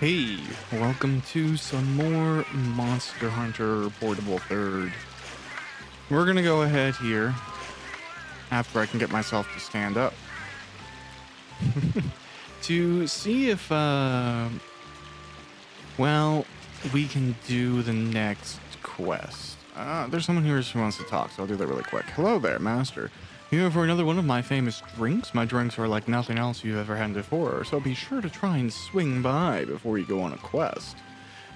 Hey, welcome to some more Monster Hunter Portable Third. We're gonna go ahead here after I can get myself to stand up to see if, well, we can do the next quest. There's someone here who wants to talk, so I'll do that really quick. Hello there, Master. Here for another one of my famous drinks. My drinks are like nothing else you've ever had before, so be sure to try and swing by before you go on a quest.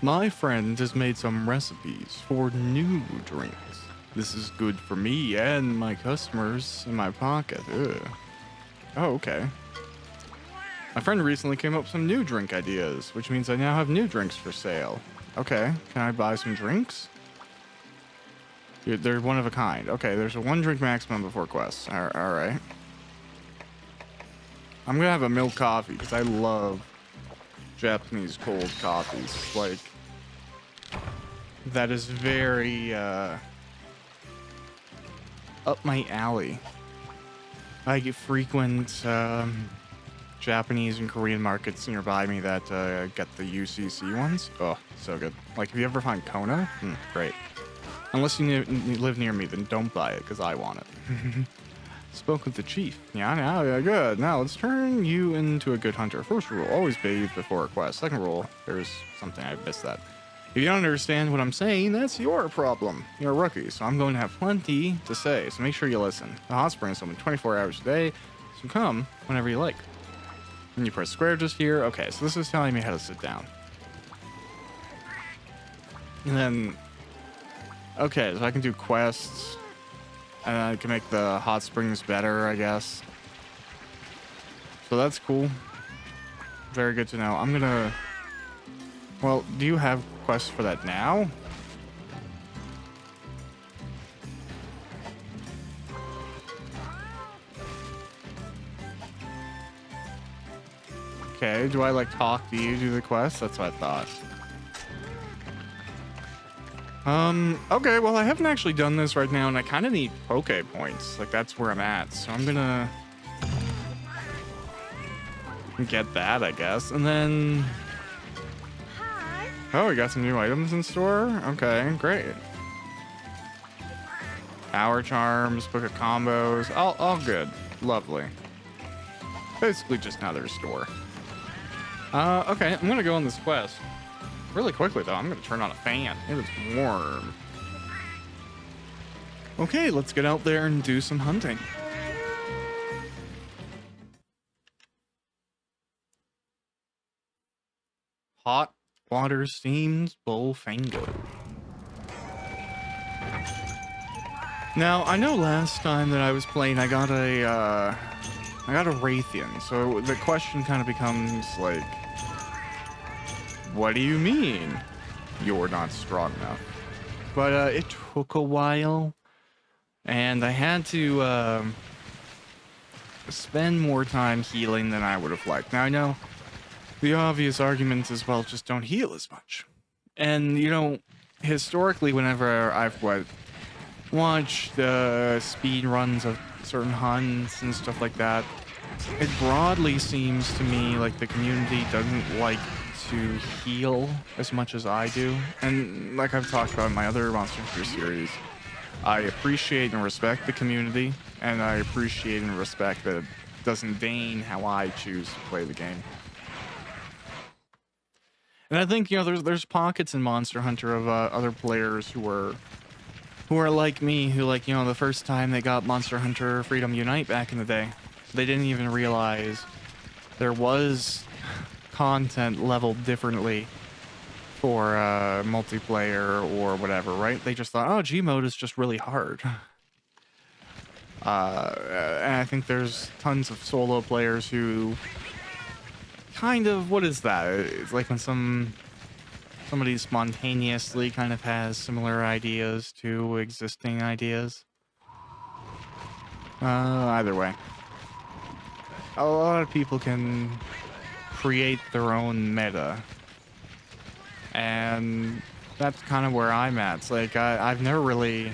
My friend has made some recipes for new drinks. This is good for me and my customers in my pocket. Ugh. Oh, okay. My friend recently came up with some new drink ideas, which means I now have new drinks for sale. Okay, can I buy some drinks? They're one of a kind. Okay, there's a 1 drink maximum before quests. All right. I'm gonna have a milk coffee because I love Japanese cold coffees. Like, that is very up my alley. I get frequent Japanese and Korean markets nearby me that get the UCC ones. Oh, so good. Like, if you ever find Kona, great. Unless you live near me, then don't buy it, because I want it. Spoke with the chief. Yeah, good. Now, let's turn you into a good hunter. First rule, always bathe before a quest. Second rule, there's something, I missed that. If you don't understand what I'm saying, that's your problem. You're a rookie, so I'm going to have plenty to say, so make sure you listen. The hot spring is open 24 hours a day, so come whenever you like. And you press square just here. Okay, so this is telling me how to sit down. And then... okay, so I can do quests, and I can make the hot springs better, I guess. So that's cool. Very good to know. I'm gonna... well, do you have quests for that now? Okay, do I, like, talk to you, do the quest? That's what I thought. Okay, well, I haven't actually done this right now, and I kind of need Poke points. Like, that's where I'm at. So I'm gonna get that, I guess. And then... oh, we got some new items in store? Okay, great. Power charms, book of combos, all good. Lovely. Basically just another store. Okay, I'm gonna go on this quest. Really quickly, though, I'm going to turn on a fan. It is warm. Okay, let's get out there and do some hunting. Hot water steams Bullfango. Now, I know last time that I was playing, I got a Raytheon. So the question kind of becomes like, what do you mean you're not strong enough? But it took a while, and I had to spend more time healing than I would have liked. Now, I know the obvious argument is, well, just don't heal as much. And, you know, historically, whenever I've watched speed runs of certain hunts and stuff like that, it broadly seems to me like the community doesn't like to heal as much as I do. And like I've talked about in my other Monster Hunter series, I appreciate and respect the community, and I appreciate and respect that it doesn't deign how I choose to play the game. And I think, you know, there's pockets in Monster Hunter of other players who are like me, who, like, you know, the first time they got Monster Hunter Freedom Unite back in the day, they didn't even realize there was content leveled differently for multiplayer or whatever, right? They just thought, oh, G mode is just really hard. And I think there's tons of solo players who kind of, what is that? It's like when somebody spontaneously kind of has similar ideas to existing ideas. Either way, a lot of people can create their own meta, and that's kind of where I'm at. It's like I've never really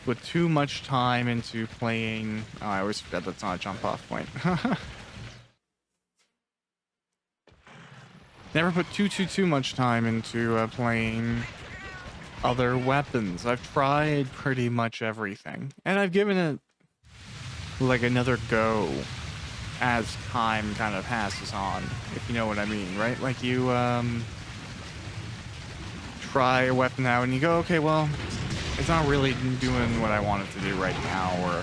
put too much time into playing. Oh, I always forget that's not a jump off point. Never put too much time into playing other weapons. I've tried pretty much everything, and I've given it like another go as time kind of passes on, if you know what I mean, right? Like you try a weapon out and you go, okay, well, it's not really doing what I want it to do right now, or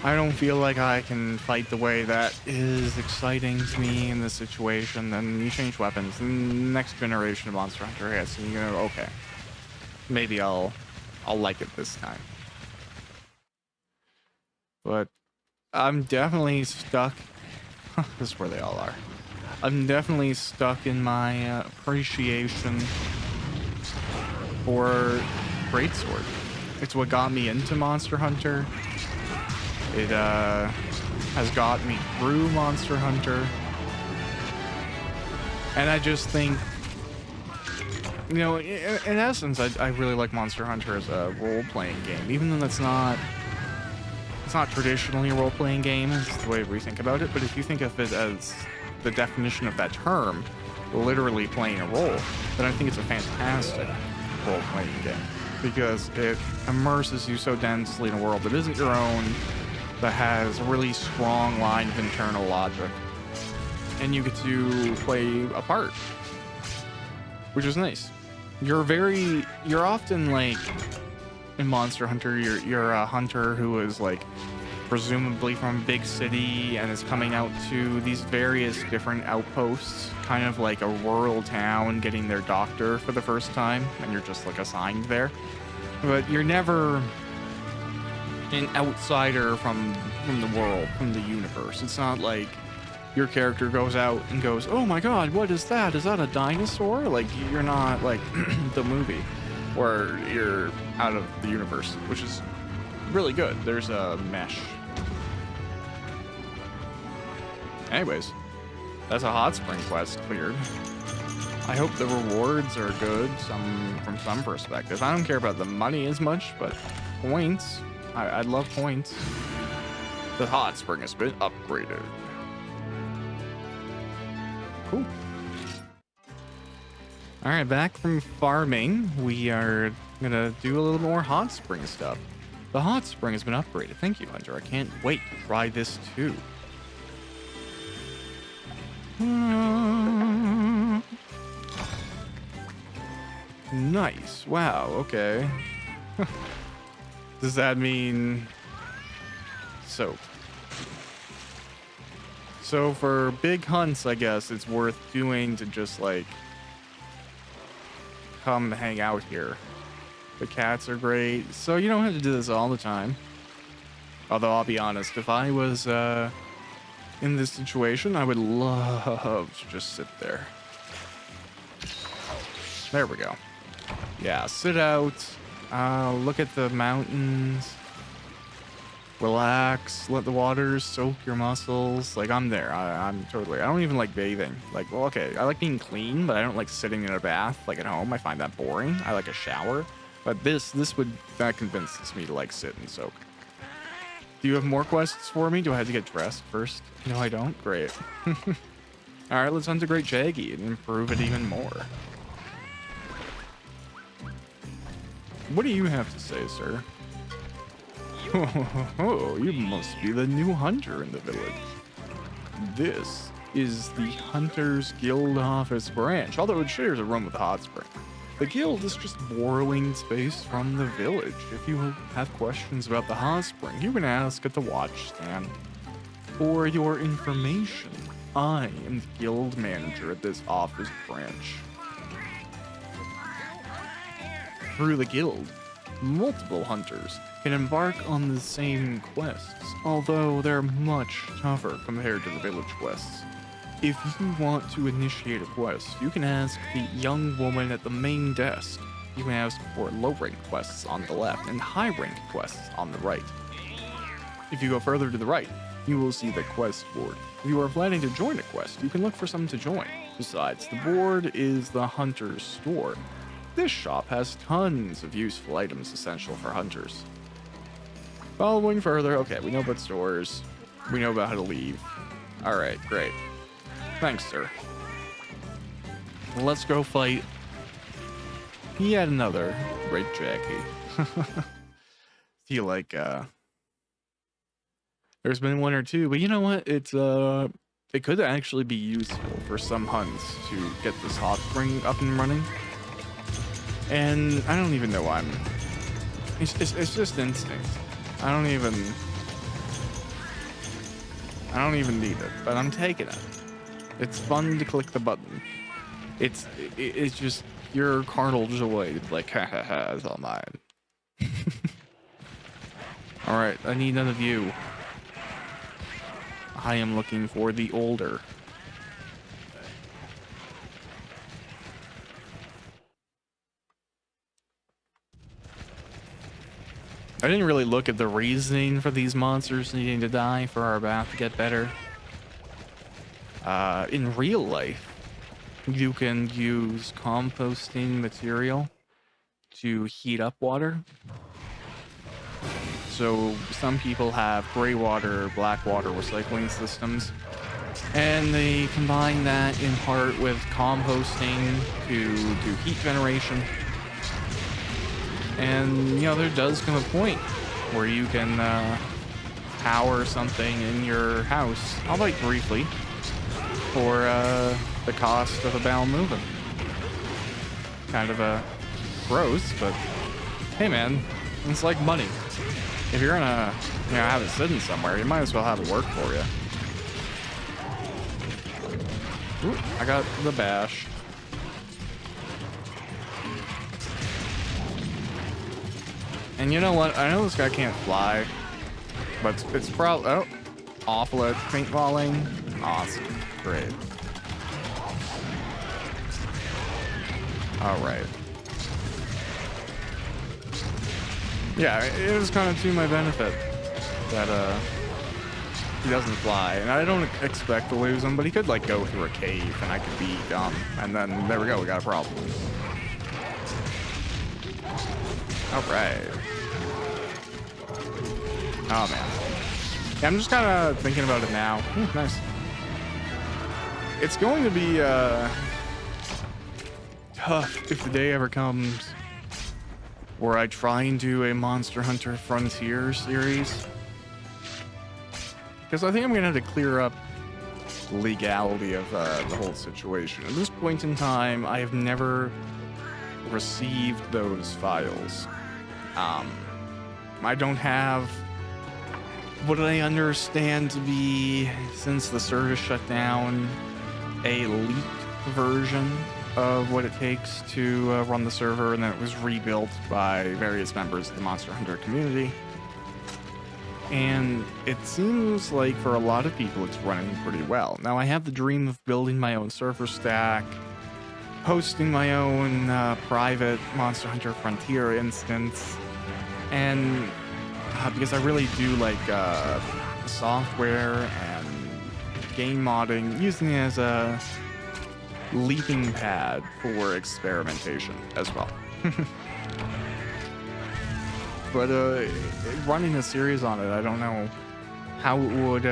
I don't feel like I can fight the way that is exciting to me in this situation. Then you change weapons, and the next generation of Monster Hunter hits, and you go, okay, maybe I'll like it this time. But I'm definitely stuck. This is where they all are. I'm definitely stuck in my appreciation for Greatsword. It's what got me into Monster Hunter. It has got me through Monster Hunter. And I just think, you know, in essence, I really like Monster Hunter as a role-playing game, even though it's not traditionally a role-playing game, is the way we think about it. But if you think of it as the definition of that term, literally playing a role, then I think it's a fantastic role-playing game, because it immerses you so densely in a world that isn't your own, that has a really strong line of internal logic, and you get to play a part, which is nice. You're often like, in Monster Hunter, you're a hunter who is like presumably from a big city and is coming out to these various different outposts, kind of like a rural town getting their doctor for the first time, and you're just like assigned there. But you're never an outsider from the world, from the universe. It's not like your character goes out and goes, oh my god, what is that? Is that a dinosaur? Like, you're not like the movie where you're out of the universe, which is really good. There's a mesh. Anyways, that's a hot spring quest cleared. I hope the rewards are good from some perspective. I don't care about the money as much, but points. I'd love points. The hot spring has been upgraded. Cool. All right, back from farming, we are gonna do a little more hot spring stuff. The hot spring has been upgraded. Thank you, Hunter. I can't wait to try this too. Nice. Wow. Okay. Does that mean soap? So for big hunts, I guess it's worth doing to just like come hang out here. The cats are great, so you don't have to do this all the time. Although I'll be honest, if I was in this situation, I would love to just sit there. There we go. Yeah, sit out, look at the mountains, relax, let the waters soak your muscles. Like, I'm there. I'm totally. I don't even like bathing. Like, well, okay, I like being clean, but I don't like sitting in a bath like at home. I find that boring. I like a shower. But that convinces me to like sit and soak. Do you have more quests for me? Do I have to get dressed first? No, I don't. Great. All right, let's hunt a great Jaggy and improve it even more. What do you have to say, sir? Oh, you must be the new hunter in the village. This is the Hunters Guild office branch, although it shares a room with the hot spring. The guild is just borrowing space from the village. If you have questions about the hot spring, you can ask at the watch stand. For your information, I am the guild manager at this office branch. Through the guild, multiple hunters can embark on the same quests, although they're much tougher compared to the village quests. If you want to initiate a quest, you can ask the young woman at the main desk. You can ask for low-ranked quests on the left and high-ranked quests on the right. If you go further to the right, you will see the quest board. If you are planning to join a quest, you can look for some to join. Besides, the board is the hunter's store. This shop has tons of useful items essential for hunters. Following further, okay, we know about stores. We know about how to leave. Alright, great. Thanks, sir. let's go fight yet another Red Jackie. Feel like there's been one or two, but you know what? It could actually be useful for some hunts to get this hot spring up and running. And I don't even know why it's just instinct. I don't even need it, but I'm taking it. It's fun to click the button. It's just pure carnal joy. It's like, ha ha ha, it's all mine. Alright, I need none of you. I am looking for the older. I didn't really look at the reasoning for these monsters needing to die for our bath to get better. In real life, you can use composting material to heat up water. So some people have gray water, black water recycling systems, and they combine that in part with composting to do heat generation. And, you know, there does come a point where you can power something in your house, albeit briefly, for the cost of a bowel movement. Kind of gross, but hey man, it's like money. If you're gonna, you know, have it sitting somewhere, you might as well have it work for you. Ooh, I got the bash. And you know what? I know this guy can't fly, but it's probably... Oh, awful at paintballing. Awesome. Great. Alright. Yeah, it was kind of to my benefit that he doesn't fly. And I don't expect to lose him, but he could like go through a cave and I could be dumb. And then there we go, we got a problem. Alright. Oh man. Yeah, I'm just kind of thinking about it now. Ooh, nice. It's going to be tough if the day ever comes where I try and do a Monster Hunter Frontier series. Because I think I'm going to have to clear up the legality of the whole situation. At this point in time, I have never received those files. I don't have what I understand to be, since the service shut down, a leaked version of what it takes to run the server, and then it was rebuilt by various members of the Monster Hunter community. And it seems like for a lot of people it's running pretty well. Now I have the dream of building my own server stack, hosting my own private Monster Hunter Frontier instance, and because I really do like software and game modding, using it as a leaping pad for experimentation as well. But running a series on it, I don't know how it would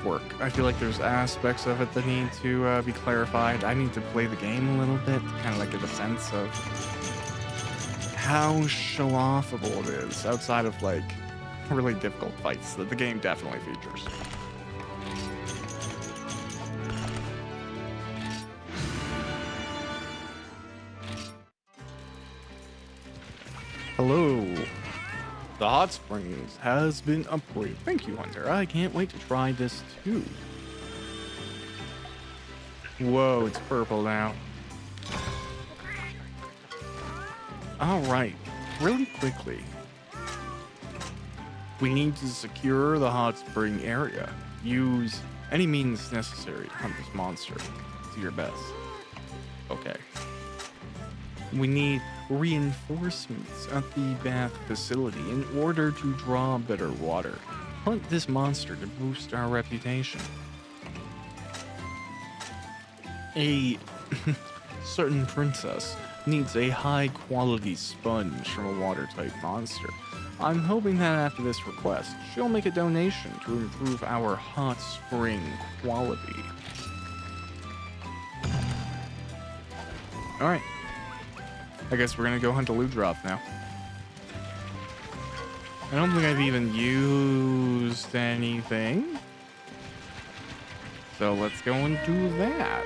work. I feel like there's aspects of it that need to be clarified. I need to play the game a little bit to kind of like get a sense of how show-offable it is outside of like really difficult fights that the game definitely features. Hello. The hot springs has been upgraded. Thank you, Hunter. I can't wait to try this too. Whoa, it's purple now. All right, really quickly. We need to secure the hot spring area. Use any means necessary to hunt this monster. Do your best. Okay. We need reinforcements at the bath facility in order to draw better water. Hunt this monster to boost our reputation. A certain princess needs a high-quality sponge from a water-type monster. I'm hoping that after this request, she'll make a donation to improve our hot spring quality. All right. I guess we're gonna go hunt a Ludroth now. I don't think I've even used anything. So let's go and do that.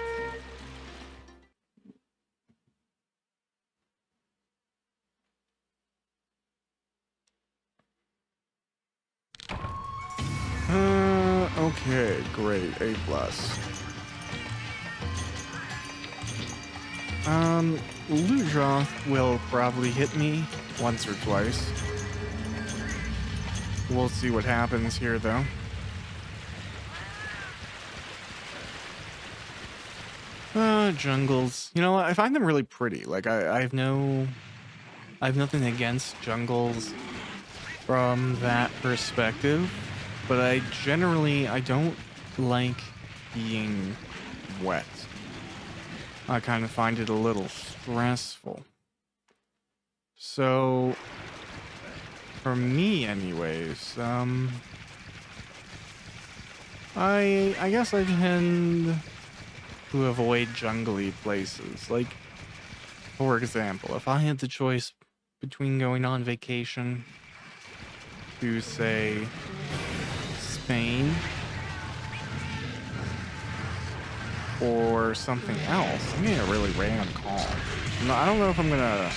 Okay, great. A+. Ludroth will probably hit me once or twice. We'll see what happens here, though. Jungles. You know what? I find them really pretty. Like, I have nothing against jungles from that perspective, but I don't like being wet. I kind of find it a little stressful. So, for me anyways, I guess I tend to avoid jungly places. Like, for example, if I had the choice between going on vacation to, say, Spain or something else, I'm getting a really random call. No, I don't know if I'm gonna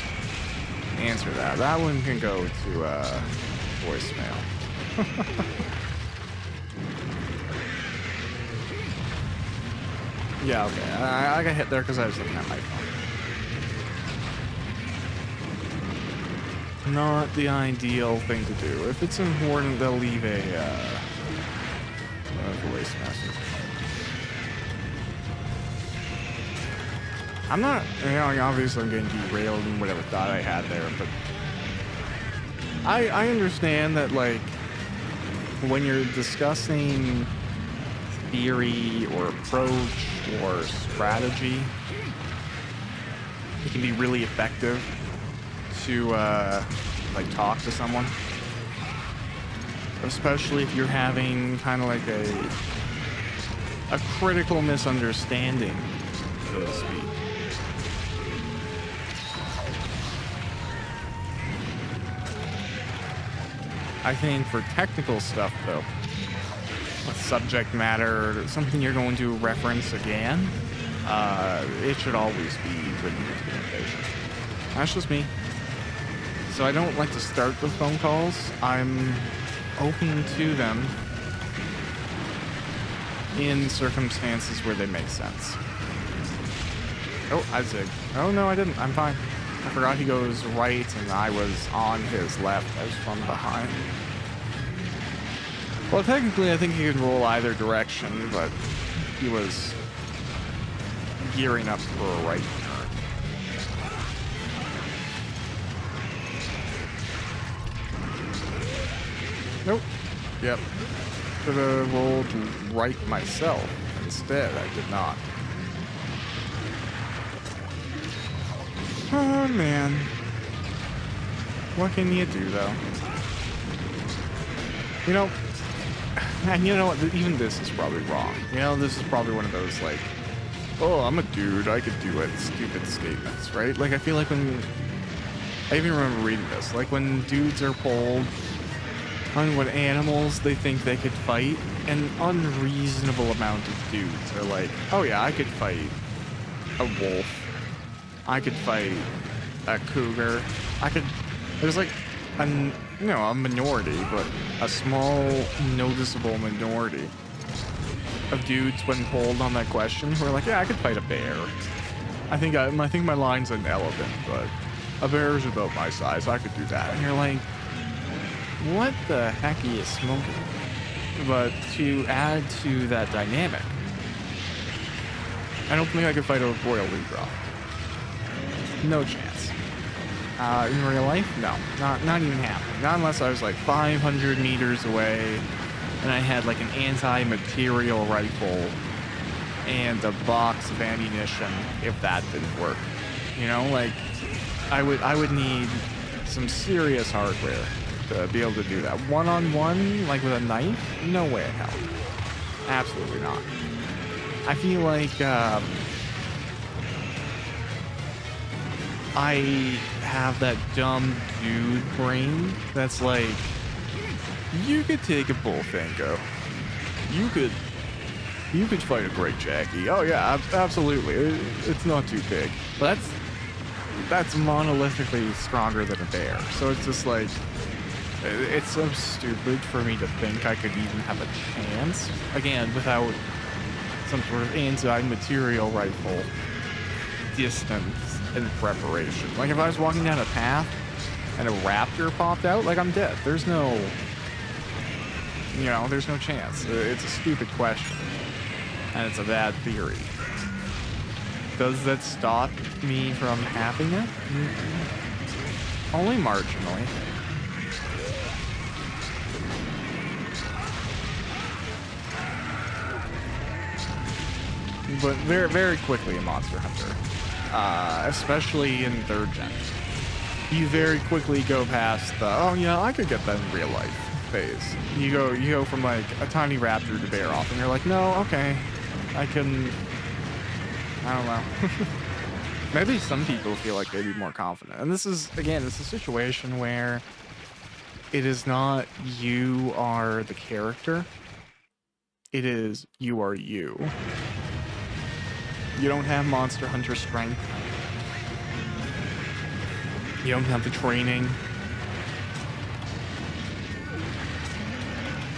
answer that. That one can go to voicemail. Yeah, okay. I got hit there because I was looking at my phone. Not the ideal thing to do. If it's important, they'll leave a voice message. I'm not, obviously I'm getting derailed in whatever thought I had there, but I understand that, like, when you're discussing theory or approach or strategy, it can be really effective to like talk to someone, especially if you're having kind of like a critical misunderstanding, so to speak. I think for technical stuff, though, a subject matter, something you're going to reference again, it should always be written communication. That's just me. So I don't like to start with phone calls. I'm open to them in circumstances where they make sense. Oh, I zigged. Oh, no, I didn't. I'm fine. I forgot he goes right and I was on his left. I was from behind. Well, technically, I think he could roll either direction, but he was gearing up for a right turn. Nope. Yep. Should have rolled right myself. Instead, I did not. Oh, man. What can you do, though? You know, and you know what? Even this is probably wrong. You know, this is probably one of those, like, oh, I'm a dude, I could do it, stupid statements, right? Like, I feel like when... I even remember reading this. Like, when dudes are polled on what animals they think they could fight, an unreasonable amount of dudes are like, oh yeah, I could fight a wolf. I could fight a cougar. There's like a minority, but a small, noticeable minority of dudes when polled on that question who are like, yeah, I could fight a bear. I think my line's an elephant, but a bear is about my size. I could do that. And you're like, what the heck are you smoking? But to add to that dynamic, I don't think I could fight a royal Ludroth. No chance. In real life, no, not even happening. Not unless I was like 500 meters away, and I had like an anti-material rifle and a box of ammunition. If that didn't work, you know, like I would need some serious hardware to be able to do that. One-on-one, like with a knife? No way in hell. Absolutely not. I feel like I have that dumb dude brain that's like, you could take a bullfingo. You could fight a great Jackie. Oh yeah, absolutely. It's not too big. But that's monolithically stronger than a bear. So it's just like, it's so stupid for me to think I could even have a chance. Again, without some sort of anti-material rifle distance and preparation. Like if I was walking down a path and a raptor popped out, like I'm dead. There's no, there's no chance. It's a stupid question. And it's a bad theory. Does that stop me from having it? Only marginally. But very, very quickly in Monster Hunter, especially in 3rd gen, you very quickly go past the, oh yeah, I could get that in real life phase. You go from like a tiny raptor to bear off, and you're like, no, okay, I don't know. Maybe some people feel like they'd be more confident. And this is, again, it's a situation where it is not you are the character. It is you are you. You don't have Monster Hunter strength. You don't have the training.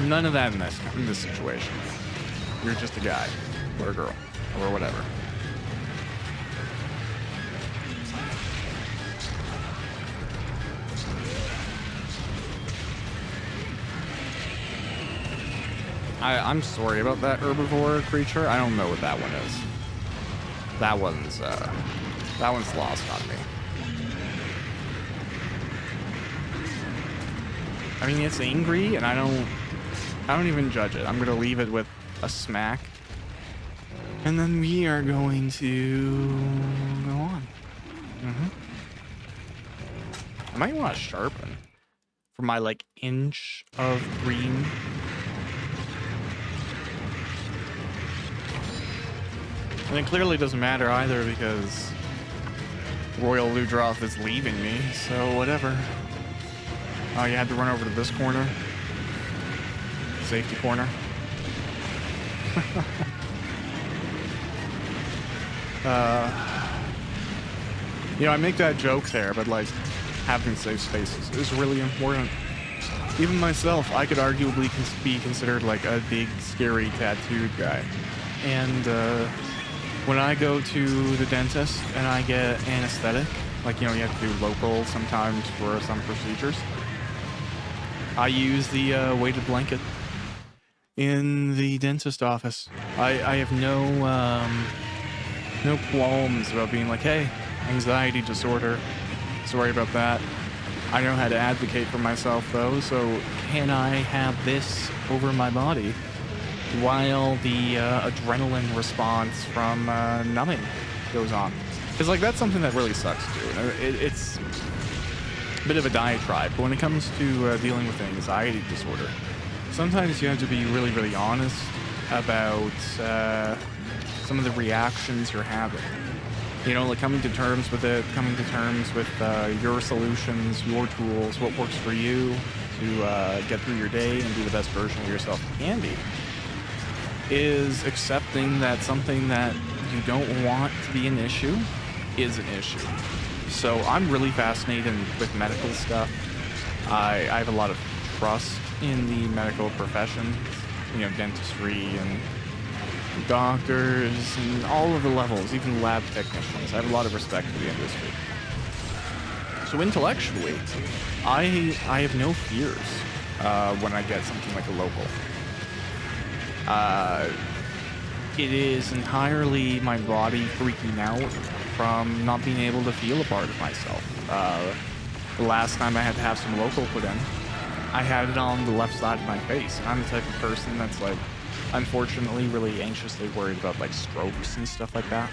None of that in this situation. You're just a guy or a girl or whatever. I'm sorry about that herbivore creature. I don't know what that one is. That one's lost on me. I mean, it's angry, and I don't even judge it. I'm gonna leave it with a smack, and then we are going to go on. I might want to sharpen for my like inch of green. And it clearly doesn't matter either because Royal Ludroth is leaving me, so whatever. Oh, you had to run over to this corner? Safety corner? I make that joke there, but like, having safe spaces is really important. Even myself, I could arguably be considered like a big, scary, tattooed guy. And, when I go to the dentist and I get anesthetic, like, you have to do local sometimes for some procedures, I use the weighted blanket in the dentist office. I have no qualms about being like, hey, anxiety disorder, sorry about that. I know how to advocate for myself though, so can I have this over my body while the adrenaline response from numbing goes on? Because like that's something that really sucks too. It's a bit of a diatribe, but when it comes to dealing with anxiety disorder, sometimes you have to be really, really honest about some of the reactions you're having. Like coming to terms with it, coming to terms with your solutions, your tools, what works for you to get through your day and be the best version of yourself you can be, is accepting that something that you don't want to be an issue is an issue. So I'm really fascinated with medical stuff. I have a lot of trust in the medical profession, dentistry and doctors and all of the levels, even lab technicians. I have a lot of respect for the industry. So intellectually, I have no fears when I get something like a local. It is entirely my body freaking out from not being able to feel a part of myself. The last time I had to have some local put in, I had it on the left side of my face. And I'm the type of person that's like, unfortunately, really anxiously worried about like strokes and stuff like that.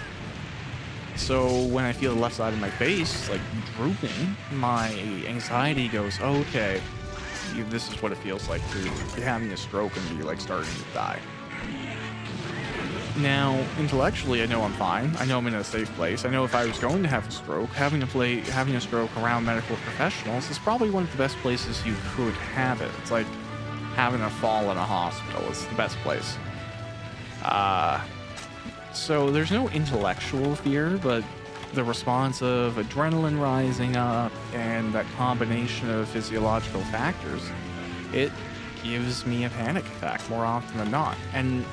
So when I feel the left side of my face like drooping, my anxiety goes, oh, okay, this is what it feels like to be having a stroke and be like starting to die. Now, intellectually, I know I'm fine. I know I'm in a safe place. I know if I was going to have a stroke, having a stroke around medical professionals is probably one of the best places you could have it. It's like having a fall in a hospital. It's the best place. So there's no intellectual fear, but the response of adrenaline rising up and that combination of physiological factors, it gives me a panic attack more often than not. And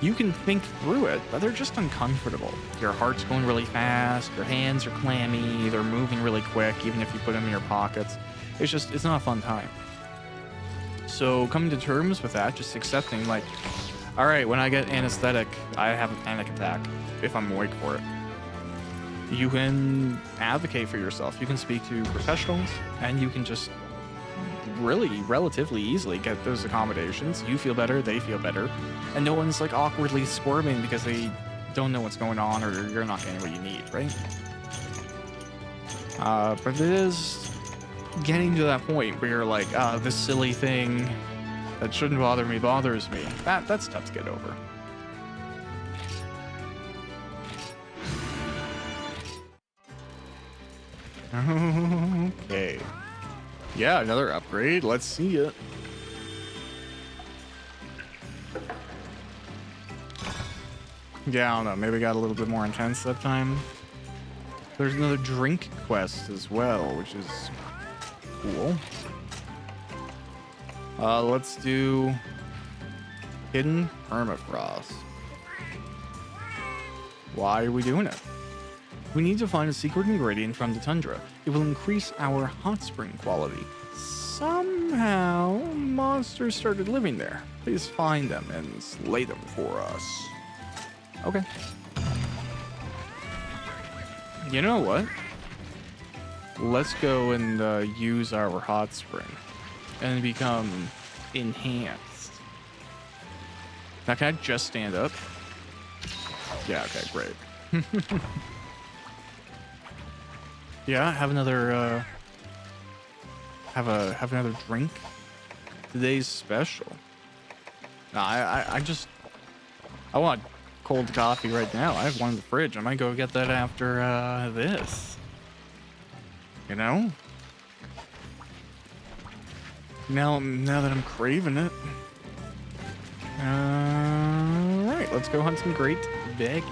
you can think through it, but they're just uncomfortable. Your heart's going really fast, your hands are clammy, they're moving really quick, even if you put them in your pockets. It's not a fun time. So coming to terms with that, just accepting like, all right, when I get anesthetic, I have a panic attack if I'm awake for it. You can advocate for yourself. You can speak to professionals, and you can just really relatively easily get those accommodations. You feel better, they feel better, and no one's like awkwardly squirming because they don't know what's going on or you're not getting what you need, right? But it is getting to that point where you're like, this silly thing that shouldn't bother me bothers me. That's tough to get over. Okay. Yeah, another upgrade. Let's see it. Yeah, I don't know. Maybe it got a little bit more intense that time. There's another drink quest as well, which is cool. Let's do hidden permafrost. Why are we doing it? We need to find a secret ingredient from the tundra. It will increase our hot spring quality. Somehow, monsters started living there. Please find them and slay them for us. Okay. You know what? Let's go and use our hot spring and become enhanced. Now, can I just stand up? Yeah, okay, great. Yeah, have another have another drink. Today's special. No, I want cold coffee right now. I have one in the fridge. I might go get that after this. You know? Now that I'm craving it. Right, let's go hunt some great baggy.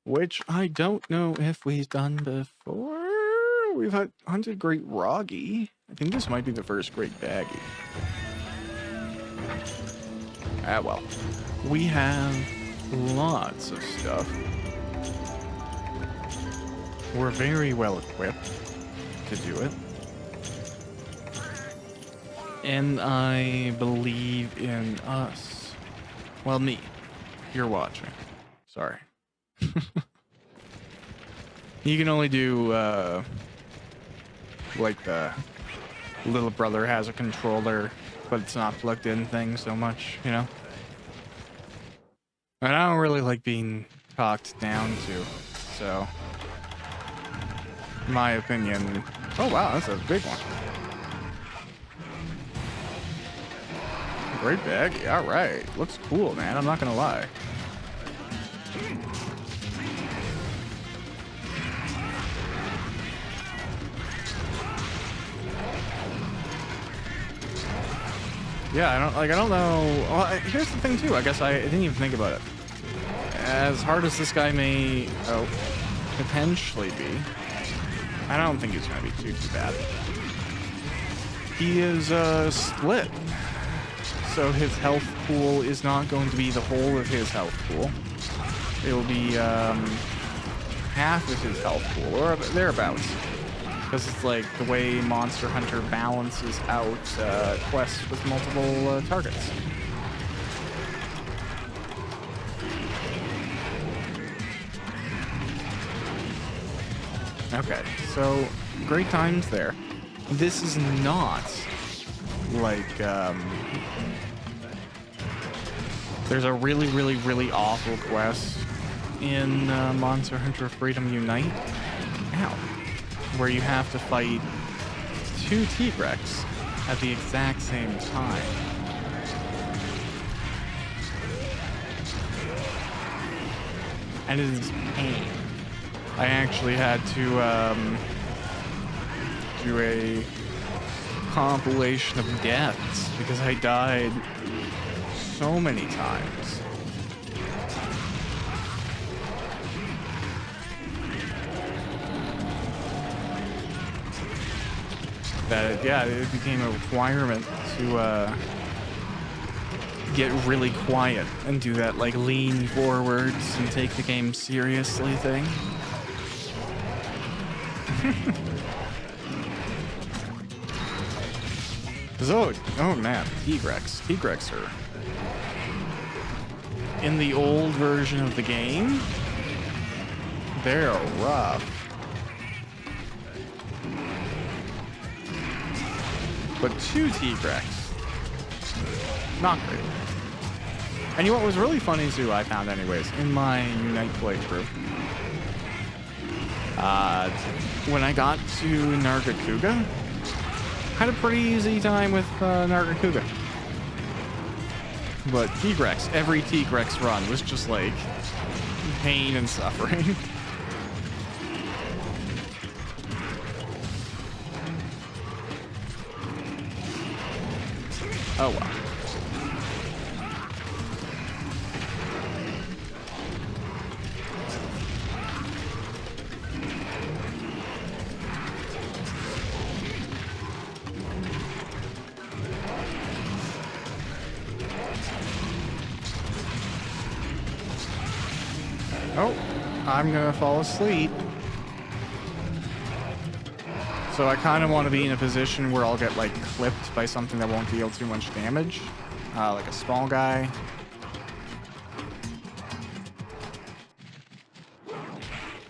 Which I don't know if we've done before. We've hunted great roggy. I think this might be the first great baggy. Ah, well. We have lots of stuff. We're very well equipped to do it. And I believe in us. Well, me. You're watching. Sorry. You can only do, like the little brother has a controller, but it's not plugged in thing so much, you know? And I don't really like being talked down to, so... my opinion... Oh wow, that's a big one. Great baggy, alright. Looks cool, man, I'm not gonna lie. Yeah, I don't know. Well, here's the thing too. I guess I didn't even think about it. As hard as this guy may potentially be, I don't think he's gonna be too bad. He is split, so his health pool is not going to be the whole of his health pool. It will be half of his health pool, or thereabouts. Because it's like the way Monster Hunter balances out quests with multiple targets. Okay, so great times there. This is not like there's a really awful quest in Monster Hunter Freedom Unite. Ow. Where you have to fight 2 T-Rex at the exact same time. and it is pain. I actually had to do a compilation of deaths because I died so many times. That, yeah, it became a requirement to get really quiet and do that, like, lean forwards and take the game seriously thing. Oh man, Tigrex are in the old version of the game. They're rough. But 2 Tigrex, not great. And you know what was really funny too, I found anyways, in my Unite playthrough, when I got to Nargacuga, had a pretty easy time with Nargacuga. But Tigrex, every Tigrex run was just like pain and suffering. Oh well. Oh, I'm gonna fall asleep. So I kind of want to be in a position where I'll get like clipped by something that won't deal too much damage, like a small guy.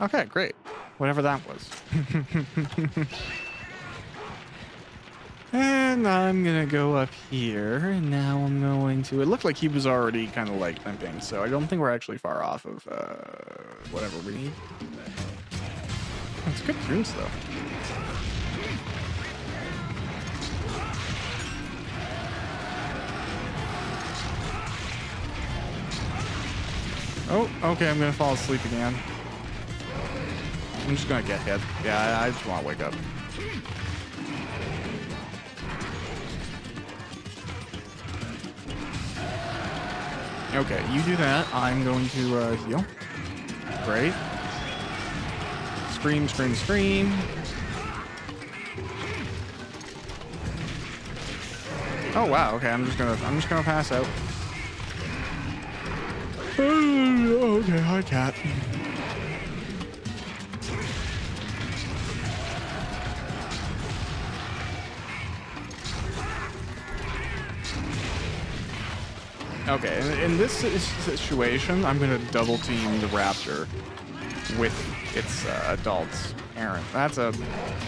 Okay, great. Whatever that was. And I'm gonna go up here, and now I'm going to... It looked like he was already kind of like limping, so I don't think we're actually far off of whatever we need. It's good tunes though. Oh, okay, I'm gonna fall asleep again. I'm just gonna get hit. Yeah, I just want to wake up. Okay, you do that. I'm going to heal. Great. Scream, scream, scream. Oh wow. Okay, I'm just gonna pass out. Okay, hi cat. Okay, in this situation, I'm gonna double team the raptor with its adult parent.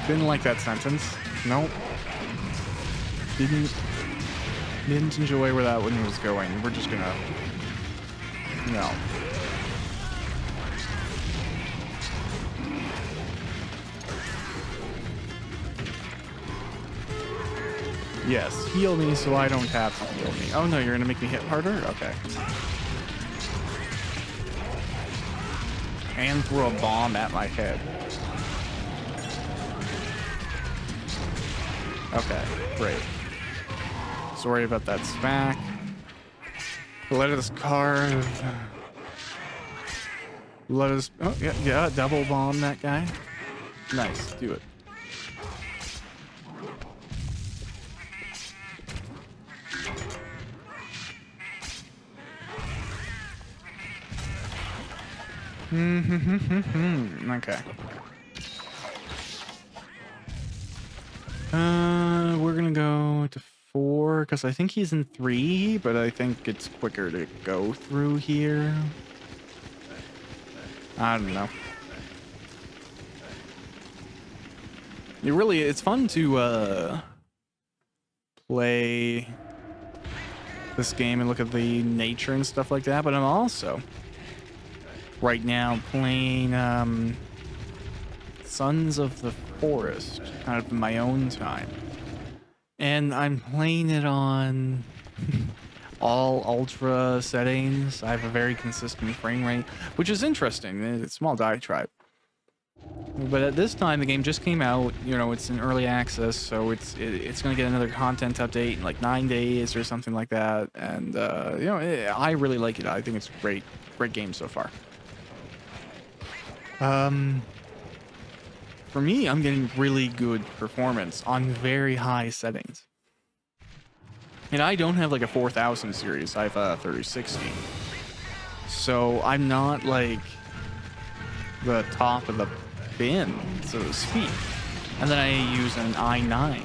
Didn't like that sentence. Nope. Didn't enjoy where that one was going. We're just gonna... No. Yes, heal me so I don't have to heal me. Oh no, you're gonna make me hit harder? Okay. And throw a bomb at my head. Okay, great. Sorry about that smack. Let us carve. Let us... Oh, yeah, double bomb that guy. Nice, do it. Okay. We're gonna go to 4 because I think he's in 3, but I think it's quicker to go through here. I don't know. It's fun to play this game and look at the nature and stuff like that, but I'm also right now playing Sons of the Forest kind of in my own time. And I'm playing it on all ultra settings. I have a very consistent frame rate, which is interesting. It's a small diatribe. But at this time, the game just came out. You know, it's in early access, so it's going to get another content update in like 9 days or something like that. And you know, I really like it. I think it's a great game so far. For me, I'm getting really good performance on very high settings. And I don't have like a 4000 series. I have a 3060. So I'm not like the top of the bin, so to speak. And then I use an i9.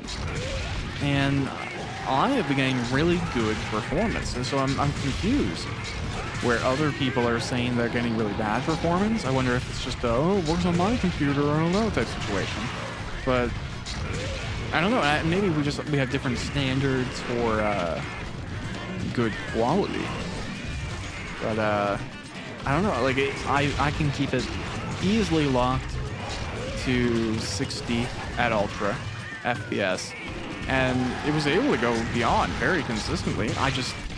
And I have been getting really good performance. And so I'm confused. Where other people are saying they're getting really bad performance, I wonder if it's just oh, it works on my computer, I don't know, type situation. But I don't know. Maybe we have different standards for good quality. But I don't know. Like I can keep it easily locked to 60 at ultra FPS, and it was able to go beyond very consistently.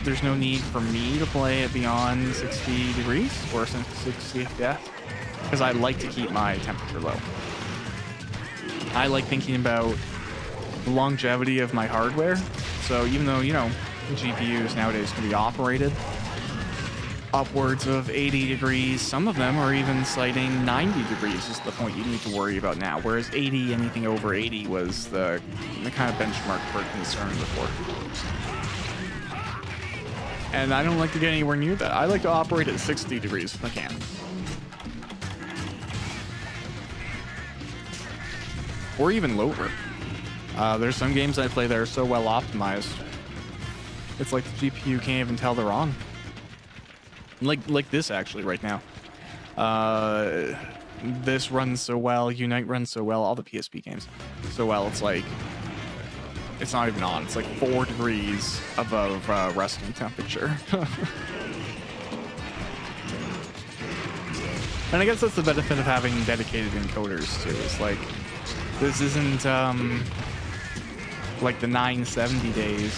There's no need for me to play it beyond 60 degrees or 60 FPS because I like to keep my temperature low. I like thinking about the longevity of my hardware. So even though, you know, GPUs nowadays can be operated upwards of 80 degrees, some of them are even citing 90 degrees is the point you need to worry about now. Whereas 80, anything over 80 was the kind of benchmark for concern before. And I don't like to get anywhere near that. I like to operate at 60 degrees if I can. Or even lower. There's some games I play that are so well optimized. It's like the GPU can't even tell they're on. Like this actually right now. This runs so well. Unite runs so well. All the PSP games so well. It's like it's not even on. It's like 4 degrees above resting temperature. And I guess that's the benefit of having dedicated encoders too. It's like this isn't like the 970 days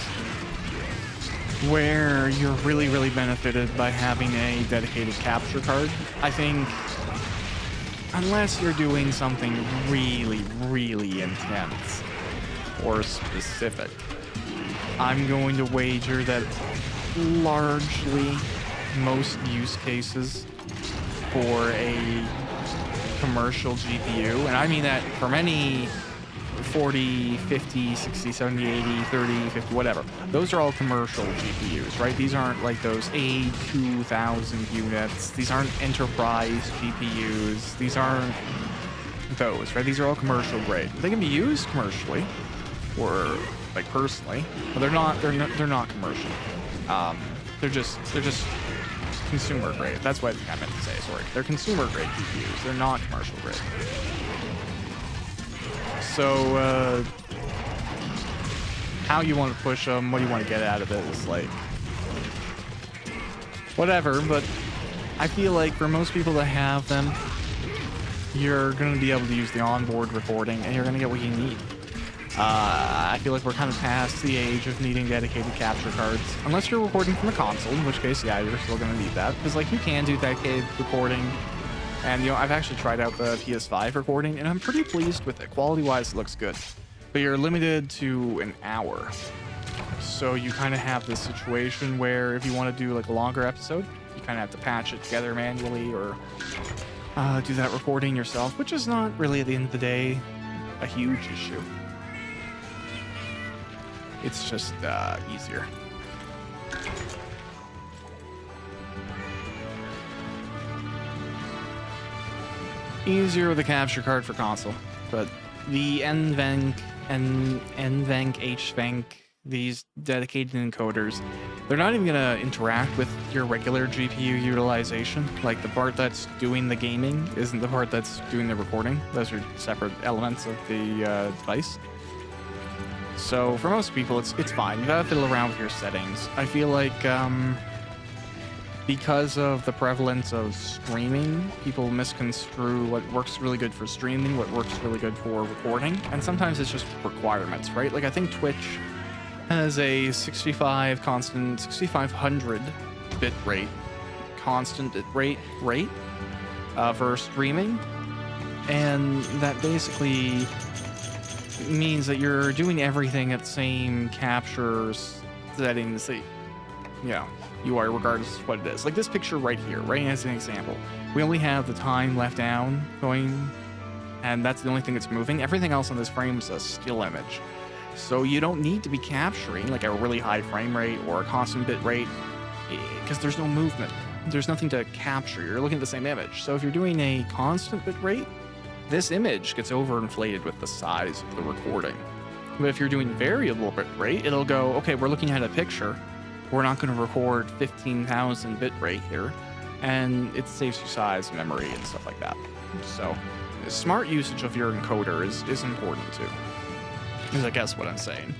where you're really benefited by having a dedicated capture card. I think unless you're doing something really intense or specific, I'm going to wager that largely most use cases for a commercial GPU, and I mean that from any 40, 50, 60, 70, 80, 30, 50, whatever. Those are all commercial GPUs, right? These aren't like those A2000 units. These aren't enterprise GPUs. These aren't those, right? These are all commercial grade. They can be used commercially or like personally, but they're not commercial. They're just consumer grade. That's what I meant to say, sorry. They're consumer grade GPUs. They're not commercial grade. So, how you want to push them, what you want to get out of it is like, whatever, but I feel like for most people that have them, you're going to be able to use the onboard recording and you're going to get what you need. I feel like we're kind of past the age of needing dedicated capture cards, unless you're recording from a console, in which case, yeah, you're still going to need that, because like you can do dedicated recording. And, you know, I've actually tried out the PS5 recording, and I'm pretty pleased with it. Quality-wise, it looks good. But you're limited to an hour. So you kind of have this situation where if you want to do, like, a longer episode, you kind of have to patch it together manually or do that recording yourself, which is not really, at the end of the day, a huge issue. It's just easier. Easier with a capture card for console, but the NVENC and NVENC, HVENC, these dedicated encoders, they're not even going to interact with your regular GPU utilization. Like the part that's doing the gaming isn't the part that's doing the recording. Those are separate elements of the device. So for most people, it's fine. You gotta fiddle around with your settings. I feel like because of the prevalence of streaming, people misconstrue what works really good for streaming, what works really good for recording, and sometimes it's just requirements, right? Like I think Twitch has a 65 constant 6500 bit rate, constant bit rate for streaming, and that basically means that you're doing everything at the same capture settings that you are, regardless of what it is. Like this picture right here, right as an example, we only have the time left down going, and that's the only thing that's moving. Everything else on this frame is a still image, so you don't need to be capturing like a really high frame rate or a constant bit rate, because there's no movement. There's nothing to capture. You're looking at the same image. So if you're doing a constant bit rate, this image gets overinflated with the size of the recording. But if you're doing variable bit rate, it'll go, okay, we're looking at a picture. We're not going to record 15,000 bit rate here. And it saves you size, memory, and stuff like that. So smart usage of your encoder is important too, is I guess what I'm saying.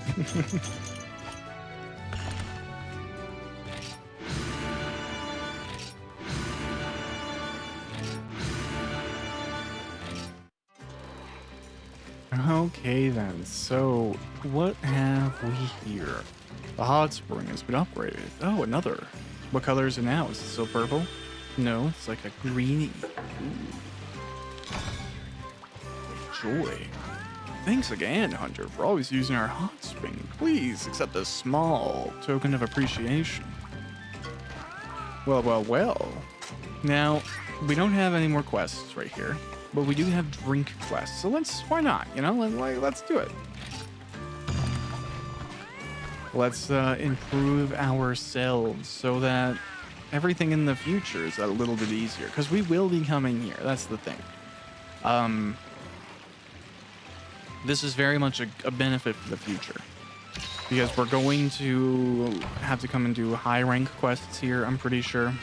Okay then, so what have we here? The hot spring has been upgraded. Oh, another. What color is it now? Is it still purple? No, it's like a greeny. Joy. Thanks again, Hunter, for always using our hot spring. Please accept a small token of appreciation. Well. Now, we don't have any more quests right here, but we do have drink quests, so why not, let's do it. Let's improve ourselves so that everything in the future is a little bit easier, because we will be coming here. That's the thing. This is very much a benefit for the future, because we're going to have to come and do high rank quests here, I'm pretty sure.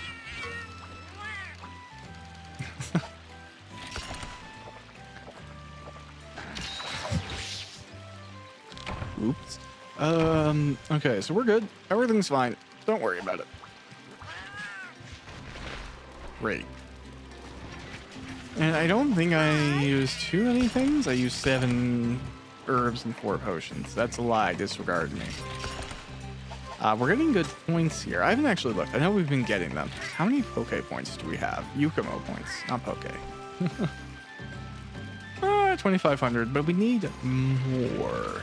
Oops. Okay, so we're good. Everything's fine. Don't worry about it. Great. And I don't think I used too many things. I used 7 herbs and 4 potions. That's a lie. Disregard me. We're getting good points here. I haven't actually looked. I know we've been getting them. How many Poke points do we have? Yukumo points, not Poke. 2,500, but we need more.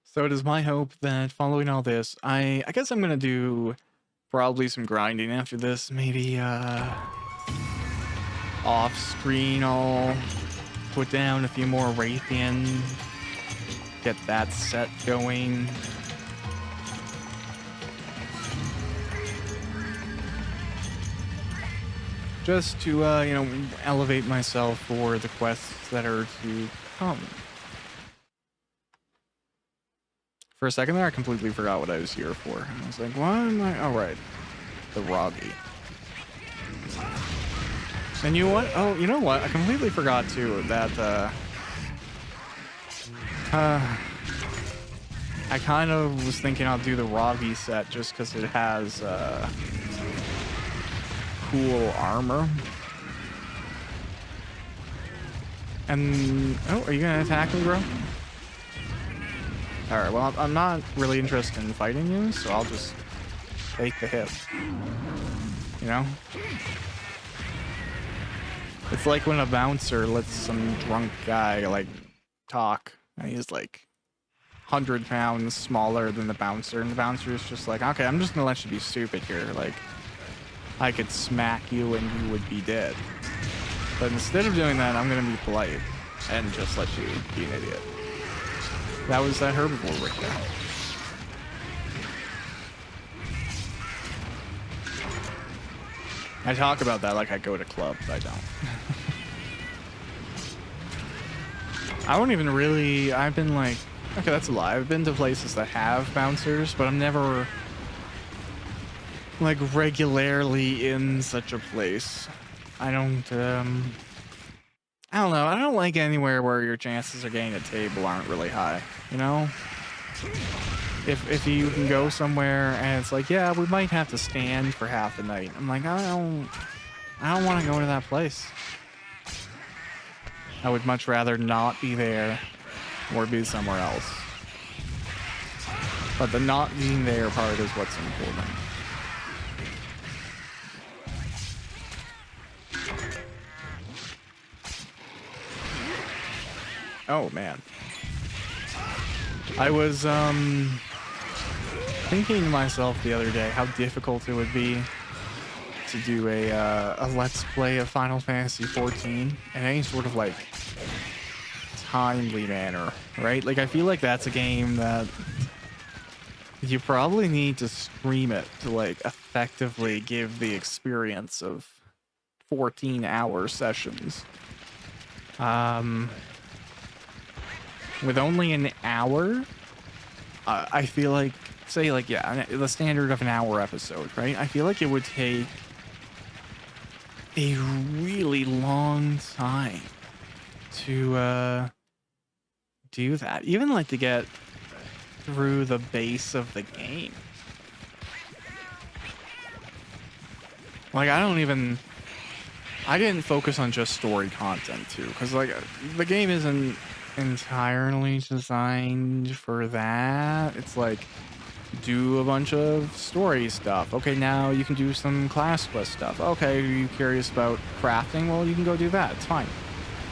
So it is my hope that following all this, I guess I'm going to do probably some grinding after this. Maybe off screen I'll put down a few more Raytheon, get that set going. Just to, elevate myself for the quests that are to come. For a second there, I completely forgot what I was here for. I was like, why am I? Oh, right. The Roggy. And you know what? Oh, you know what? I completely forgot, too, that, I kind of was thinking I'll do the Roggy set just because it has, cool armor. And, oh, are you gonna attack me, bro? Alright, well, I'm not really interested in fighting you, so I'll just take the hit. It's like when a bouncer lets some drunk guy, talk. And he's, 100 pounds smaller than the bouncer, and the bouncer is just like, okay, I'm just gonna let you be stupid here. I could smack you and you would be dead. But instead of doing that, I'm gonna be polite and just let you be an idiot. That was that herbivore right there. I talk about that like I go to clubs. I don't. I won't even really... I've been okay, that's a lie. I've been to places that have bouncers, but I'm never regularly in such a place. I don't know. I don't like anywhere where your chances of getting a table aren't really high, If you can go somewhere and it's like, yeah, we might have to stand for half the night. I'm like, I don't want to go to that place. I would much rather not be there or be somewhere else. But the not being there part is what's important. Oh man. I was thinking to myself the other day how difficult it would be to do a let's play of Final Fantasy 14 in any sort of like timely manner, right? Like I feel like that's a game that you probably need to stream it to like effectively give the experience of 14-hour sessions. With only an hour, I feel like, say like, yeah, the standard of an hour episode, right? I feel like it would take a really long time to do that. Even like to get through the base of the game. Like I didn't focus on just story content too, because like the game isn't entirely designed for that. It's like do a bunch of story stuff. Okay, now you can do some class quest stuff. Okay, are you curious about crafting? Well, you can go do that. It's fine.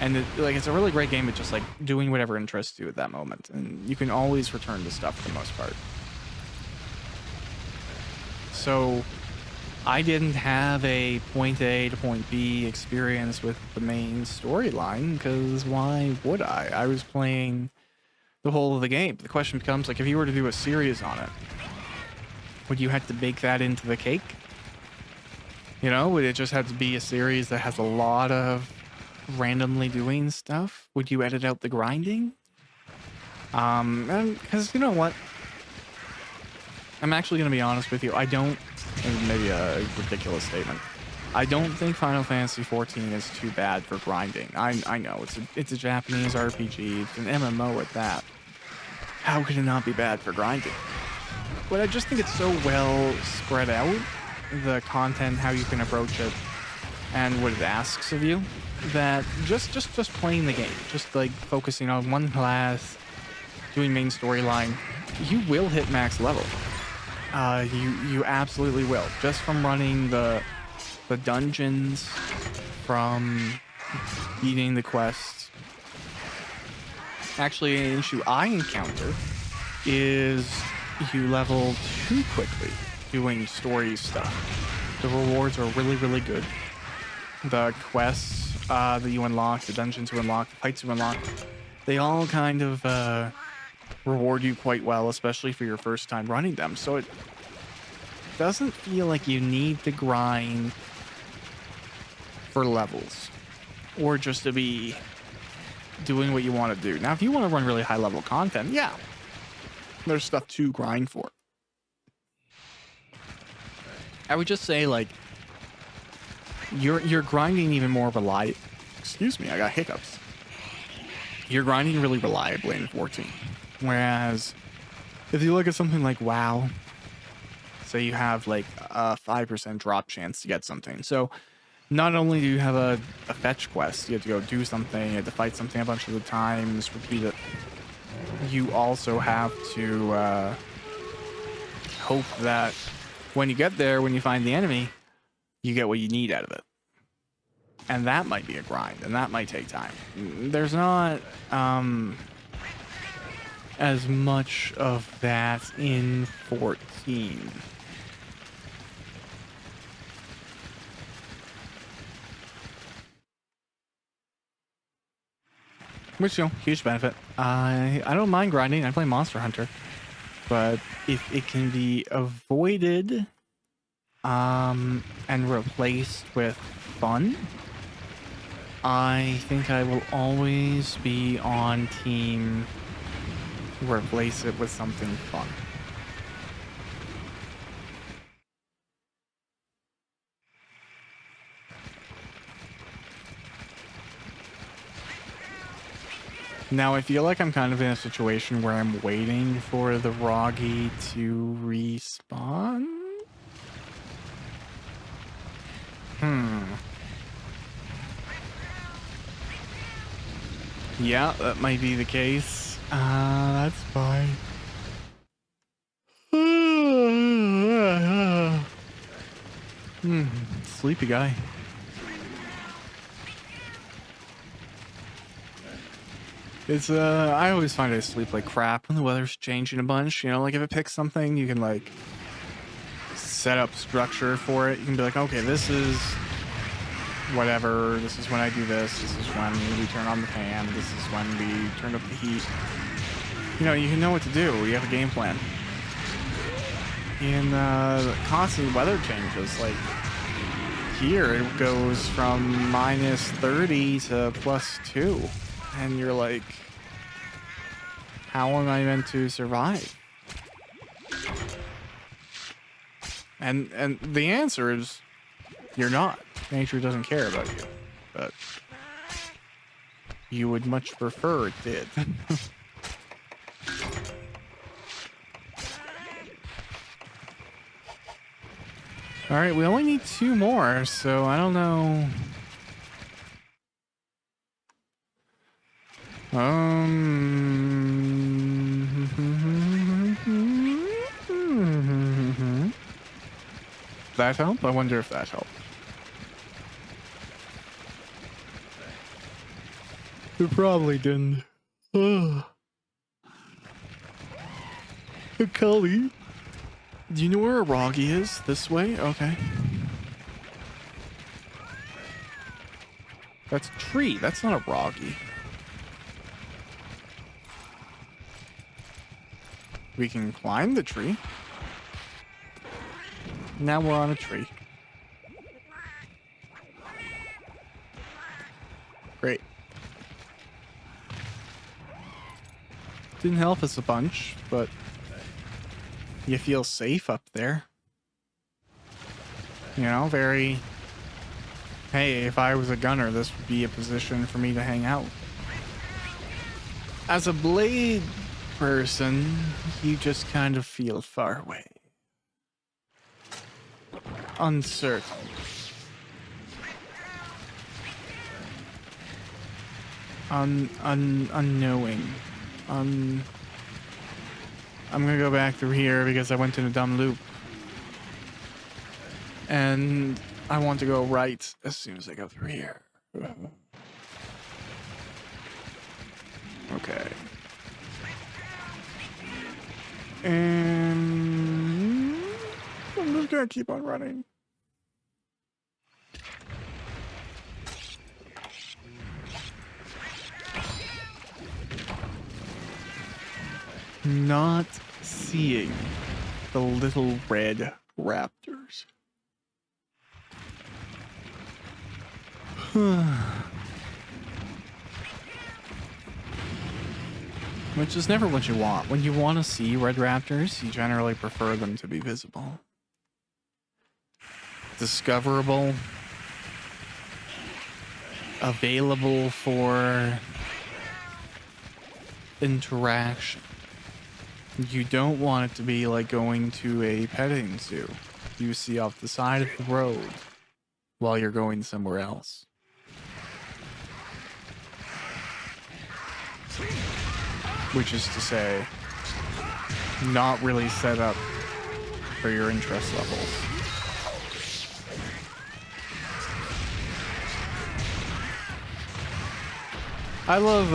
And it's a really great game at just like doing whatever interests you at that moment, and you can always return to stuff for the most part. So I didn't have a point A to point B experience with the main storyline, because why would I? I was playing the whole of the game. The question becomes, like, if you were to do a series on it, would you have to bake that into the cake? You know, would it just have to be a series that has a lot of randomly doing stuff? Would you edit out the grinding? Because you know what? I'm actually going to be honest with you. I don't, maybe a ridiculous statement, I don't think Final Fantasy 14 is too bad for grinding. I know it's a Japanese RPG, it's an MMO at that. How could it not be bad for grinding? But I just think it's so well spread out, the content, how you can approach it, and what it asks of you, that just playing the game, just like focusing on one class, doing main storyline, you will hit max level. You absolutely will, just from running the dungeons, from beating the quests. Actually, an issue I encounter is you level too quickly doing story stuff. The rewards are really, really good. The quests that you unlock, the dungeons you unlock, the fights you unlock, they all kind of reward you quite well, especially for your first time running them. So it doesn't feel like you need to grind for levels or just to be doing what you want to do. Now, if you want to run really high level content, yeah, there's stuff to grind for. I would just say, like, you're grinding even more excuse me, I got hiccups. You're grinding really reliably in 14. Whereas if you look at something like WoW, say you have like a 5% drop chance to get something. So not only do you have a fetch quest, you have to go do something, you have to fight something a bunch of the times, repeat it. You also have to hope that when you get there, when you find the enemy, you get what you need out of it. And that might be a grind, and that might take time. There's not as much of that in 14. Which, you know, huge benefit. I don't mind grinding. I play Monster Hunter. But if it can be avoided and replaced with fun, I think I will always be on team replace it with something fun. Now, I feel like I'm kind of in a situation where I'm waiting for the Roggy to respawn. Yeah, that might be the case. That's fine. Sleepy guy. It's I always find I sleep like crap when the weather's changing a bunch. You know, like if it picks something, you can like set up structure for it. You can be like, okay, this is whatever. This is when I do this. This is when we turn on the fan. This is when we turn up the heat. You know, you can know what to do. You have a game plan. In constant weather changes, like here it goes from -30 to +2, and you're like, how am I meant to survive? And the answer is, you're not. Nature doesn't care about you, but you would much prefer it did. All right, we only need 2 more, so I don't know. That help? I wonder if that helped. It probably didn't. Cully. Do you know where a Roggy is? This way? Okay. That's a tree. That's not a Roggy. We can climb the tree. Now we're on a tree. Great. Didn't help us a bunch, but you feel safe up there. You know, very... Hey, if I was a gunner, this would be a position for me to hang out. As a blade person, you just kind of feel far away. Uncertain. Unknowing. I'm gonna go back through here because I went in a dumb loop. And I want to go right as soon as I go through here. Okay. And I'm just gonna keep on running. Not seeing the little red raptors. Which is never what you want. When you want to see red raptors, you generally prefer them to be visible. Discoverable. Available for interaction. You don't want it to be like going to a petting zoo you see off the side of the road while you're going somewhere else. Which is to say, not really set up for your interest levels. I love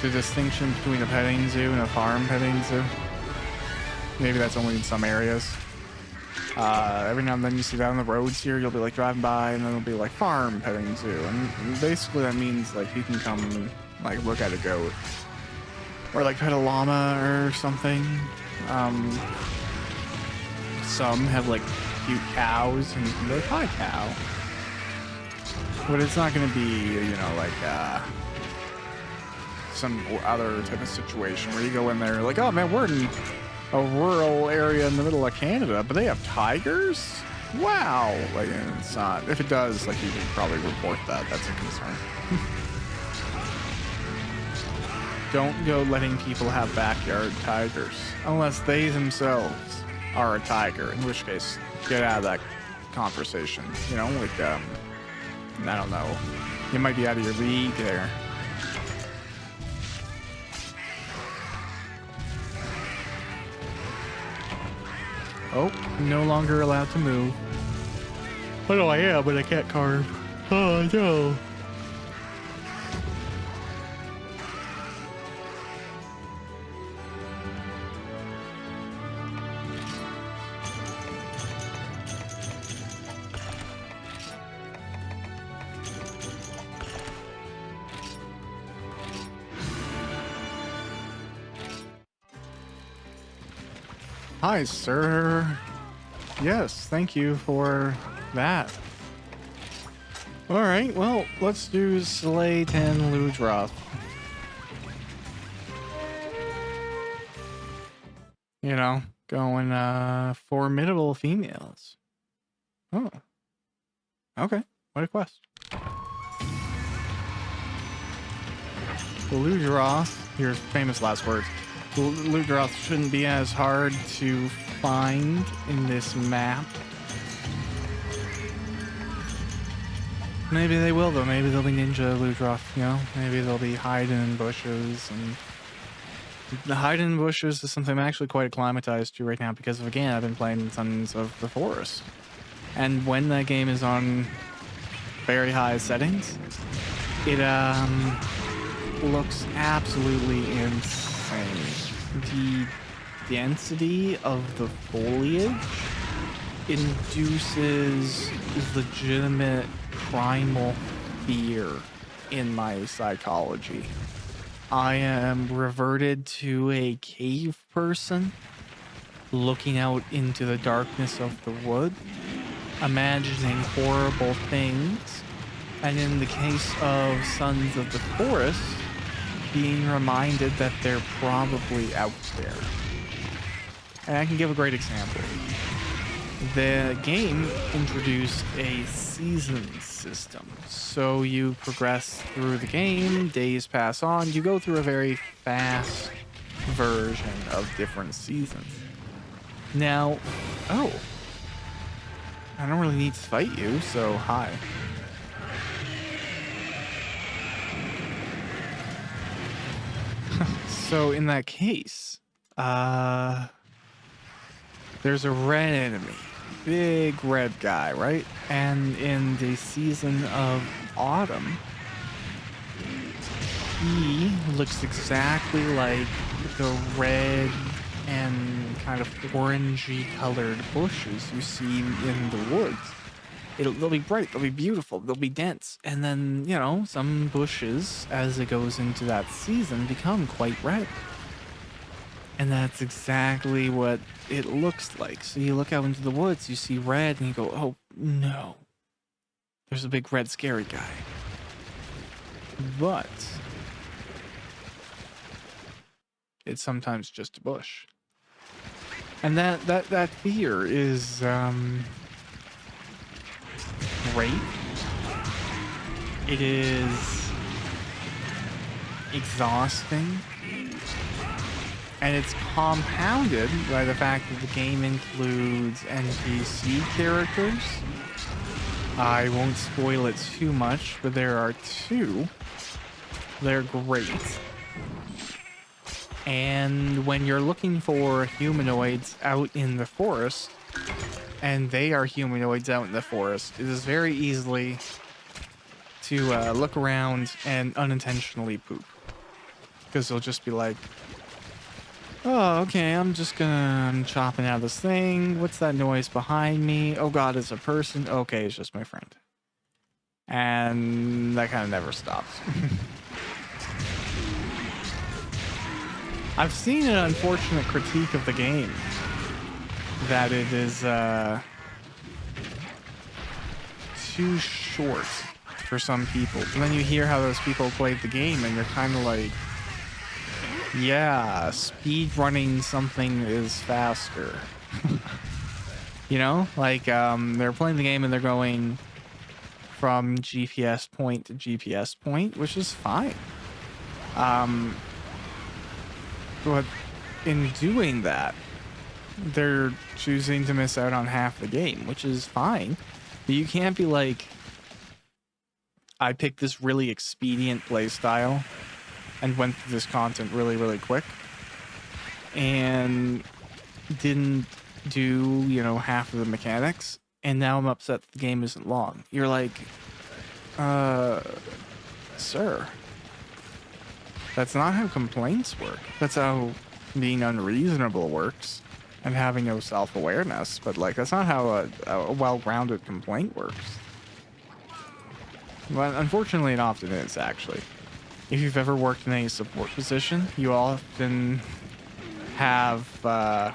the distinction between a petting zoo and a farm petting zoo. Maybe that's only in some areas. Every now and then you see that on the roads here. You'll be like driving by, and then it'll be like farm petting zoo, and basically that means like you can come like look at a goat or like pet a llama or something. Some have like cute cows, and you can be like, hi cow. But it's not gonna be, you know, like some other type of situation where you go in there like, oh man, we're in a rural area in the middle of Canada, but they have tigers? Wow. Like, it's not. If it does, like, you can probably report that. That's a concern. Don't go letting people have backyard tigers unless they themselves are a tiger, in which case, get out of that conversation. You know, like, I don't know. You might be out of your league there. Oh, no longer allowed to move. Oh no, I am, but I can't carve. Oh no. Hi, sir. Yes, thank you for that. All right, well, let's do Slay 10 Ludroth. You know, going formidable females. Oh, okay. What a quest. Ludroth, here's famous last words. Ludroth shouldn't be as hard to find in this map. Maybe they will, though. Maybe they'll be Ninja Ludroth, you know? Maybe they'll be hiding in bushes. And the hiding in bushes is something I'm actually quite acclimatized to right now because, again, I've been playing Sons of the Forest. And when that game is on very high settings, it looks absolutely insane. The density of the foliage induces legitimate primal fear in my psychology. I am reverted to a cave person looking out into the darkness of the wood, imagining horrible things, and in the case of Sons of the Forest, being reminded that they're probably out there. And I can give a great example. The game introduced a season system. So you progress through the game, days pass on, you go through a very fast version of different seasons. Now, oh, I don't really need to fight you, so hi. So in that case, there's a red enemy, big red guy, right? And in the season of autumn, he looks exactly like the red and kind of orangey colored bushes you see in the woods. They'll be bright, they'll be beautiful, they'll be dense. And then, you know, some bushes, as it goes into that season, become quite red. And that's exactly what it looks like. So you look out into the woods, you see red, and you go, oh, no. There's a big red scary guy. But it's sometimes just a bush. And that fear is great. It is exhausting. And it's compounded by the fact that the game includes NPC characters. I won't spoil it too much, but there are two. They're great. And when you're looking for humanoids out in the forest, and they are humanoids out in the forest, it is very easily to look around and unintentionally poop. Because they'll just be like, oh, okay, I'm chopping out this thing. What's that noise behind me? Oh god, it's a person. Okay, it's just my friend. And that kind of never stops. I've seen an unfortunate critique of the game that it is too short for some people. And then you hear how those people played the game and you're kind of like, yeah, speed running something is faster. You know, like they're playing the game and they're going from GPS point to GPS point, which is fine. But in doing that, they're choosing to miss out on half the game, which is fine. But you can't be like, I picked this really expedient play style and went through this content really, really quick and didn't do, you know, half of the mechanics, and now I'm upset the game isn't long. You're like, sir, that's not how complaints work. That's how being unreasonable works and having no self-awareness. But, like, that's not how a well-grounded complaint works. Well, unfortunately, it often is, actually. If you've ever worked in a support position, you often have a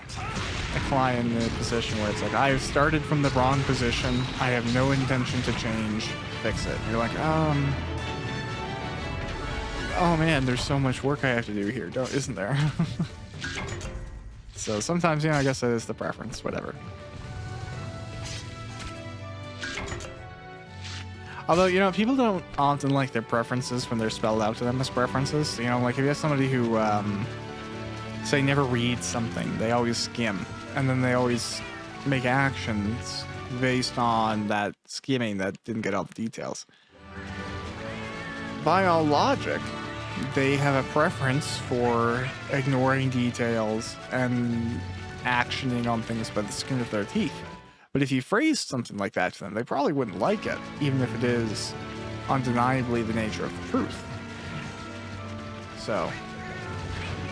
client in a position where it's like, I've started from the wrong position, I have no intention to change, fix it. And you're like, oh man, there's so much work I have to do here, isn't there? So sometimes, you know, I guess that is the preference, whatever. Although, you know, people don't often like their preferences when they're spelled out to them as preferences. You know, like if you have somebody who, say, never reads something, they always skim, and then they always make actions based on that skimming that didn't get all the details. By all logic, they have a preference for ignoring details and actioning on things by the skin of their teeth. But if you phrased something like that to them, they probably wouldn't like it, even if it is undeniably the nature of the truth. So,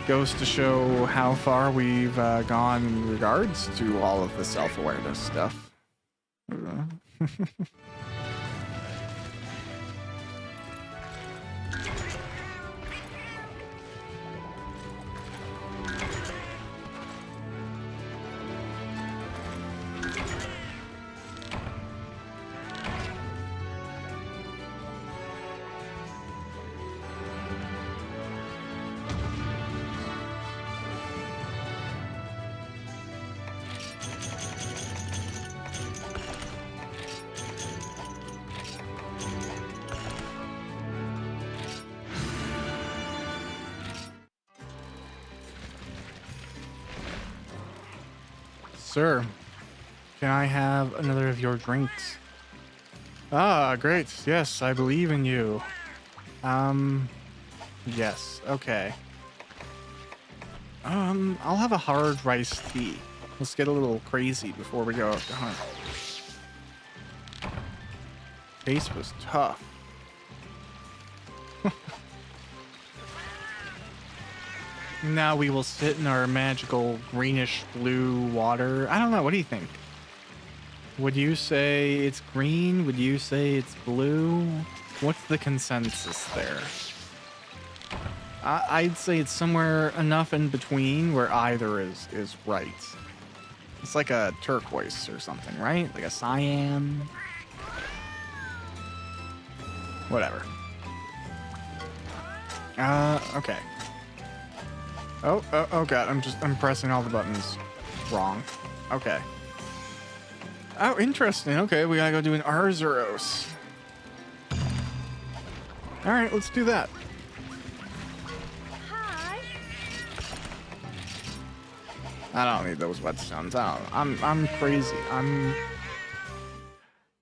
goes to show how far we've gone in regards to all of the self-awareness stuff. Sir, can I have another of your drinks? Ah, great. Yes, I believe in you. Yes, okay. I'll have a hard rice tea. Let's get a little crazy before we go out to hunt. Face was tough. Now we will sit in our magical greenish blue water. I don't know. What do you think? Would you say it's green? Would you say it's blue? What's the consensus there? I'd say it's somewhere enough in between where either is right. It's like a turquoise or something, right? Like a cyan. Whatever. Okay. Oh god, I'm pressing all the buttons wrong. Okay. Oh, interesting. Okay, we gotta go do an Arzuros. Alright, let's do that. Hi. I don't need those whetstones. I'm crazy. I'm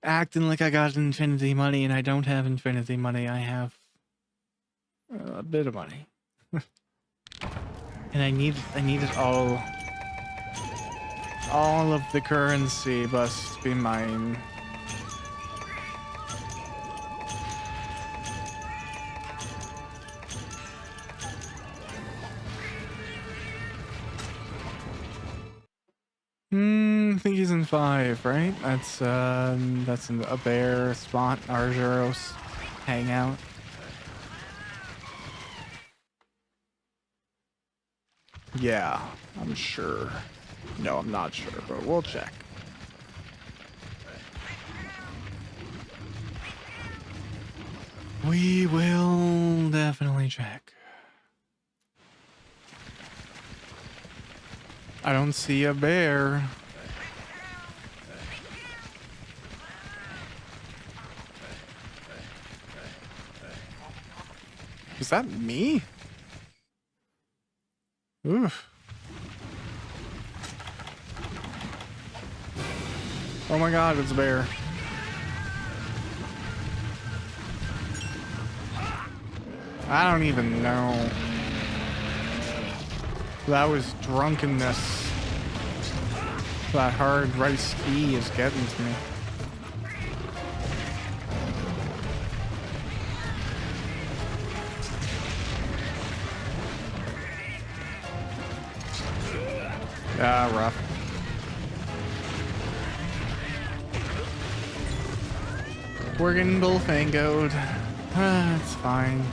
acting like I got infinity money and I don't have infinity money. I have a bit of money. And I need it all. All of the currency must be mine. I think he's in 5, right? That's in a bear spot, Arzuros hangout. Yeah, I'm sure. No, I'm not sure, but we'll check. We will definitely check. I don't see a bear. Is that me? Oof. Oh my god, it's a bear. I don't even know. That was drunkenness. That hard rice tea is getting to me. Ah, rough. We're getting bullfangoed. Ah, it's fine.